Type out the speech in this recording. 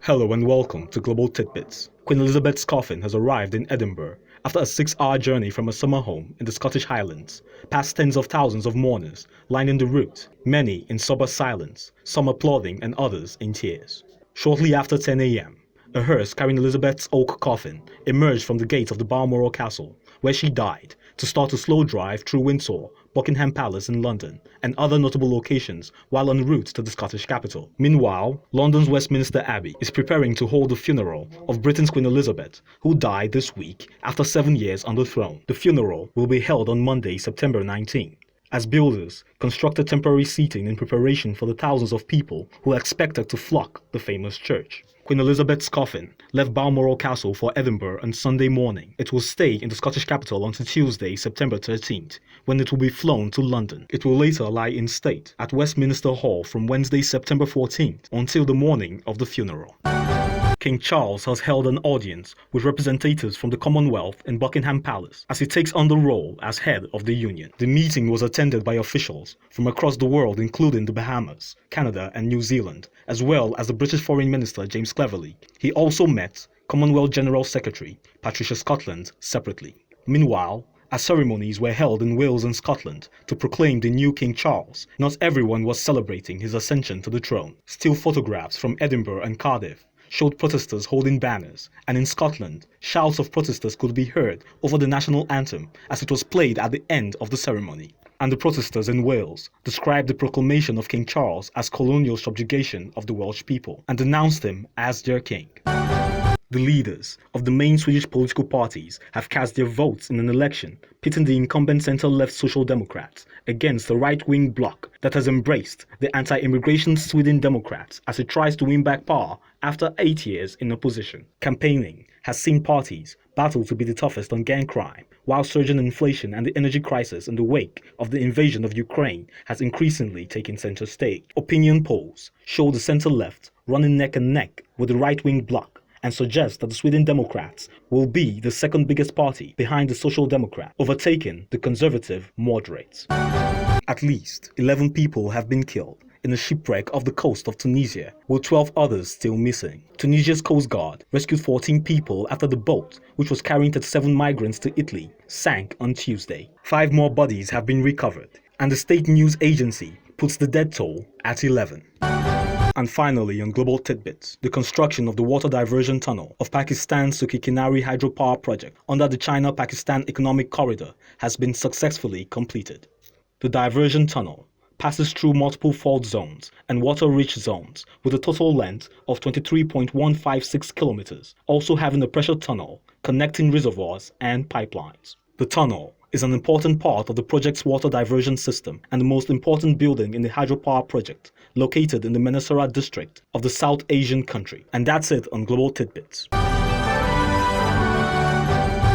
Hello and welcome to Global Tidbits. Queen Elizabeth's coffin has arrived in Edinburgh after a 6-hour journey from a summer home in the Scottish Highlands, past tens of thousands of mourners lining the route, many in sober silence, some applauding and others in tears. Shortly after 10 a.m., a hearse carrying Elizabeth's oak coffin emerged from the gates of the Balmoral Castle, where she died, to start a slow drive through Windsor, Buckingham Palace in London, and other notable locations while en route to the Scottish capital. Meanwhile, London's Westminster Abbey is preparing to hold the funeral of Britain's Queen Elizabeth, who died this week after 7 years on the throne. The funeral will be held on Monday, September 19. As builders constructed temporary seating in preparation for the thousands of people who are expected to flock the famous church. Queen Elizabeth's coffin left Balmoral Castle for Edinburgh on Sunday morning. It will stay in the Scottish capital until Tuesday, September 13th, when it will be flown to London. It will later lie in state at Westminster Hall from Wednesday, September 14th until the morning of the funeral. King Charles has held an audience with representatives from the Commonwealth in Buckingham Palace as he takes on the role as head of the Union. The meeting was attended by officials from across the world, including the Bahamas, Canada and New Zealand, as well as the British Foreign Minister James Cleverly. He also met Commonwealth General Secretary Patricia Scotland separately. Meanwhile, as ceremonies were held in Wales and Scotland to proclaim the new King Charles, not everyone was celebrating his ascension to the throne. Still photographs from Edinburgh and Cardiff showed protesters holding banners, and in Scotland, shouts of protesters could be heard over the national anthem as it was played at the end of the ceremony. And the protesters in Wales described the proclamation of King Charles as colonial subjugation of the Welsh people and denounced him as their king. The leaders of the main Swedish political parties have cast their votes in an election pitting the incumbent centre-left Social Democrats against the right-wing bloc that has embraced the anti-immigration Sweden Democrats as it tries to win back power after 8 years in opposition. Campaigning has seen parties battle to be the toughest on gang crime, while surging inflation and the energy crisis in the wake of the invasion of Ukraine has increasingly taken centre stage. Opinion polls show the centre-left running neck and neck with the right-wing bloc, and suggest that the Sweden Democrats will be the second biggest party behind the Social Democrats, overtaking the conservative moderates. At least 11 people have been killed in a shipwreck off the coast of Tunisia, with 12 others still missing. Tunisia's Coast Guard rescued 14 people after the boat, which was carrying 37 migrants to Italy, sank on Tuesday. 5 more bodies have been recovered, and the state news agency puts the death toll at 11. And finally, on Global Tidbits, the construction of the water diversion tunnel of Pakistan's Suki Kinari hydropower project under the China-Pakistan Economic Corridor has been successfully completed. The diversion tunnel passes through multiple fault zones and water-rich zones with a total length of 23.156 kilometers, also having a pressure tunnel connecting reservoirs and pipelines. The tunnel is an important part of the project's water diversion system and the most important building in the hydropower project, located in the Menesara district of the South Asian country. And that's it on Global Tidbits.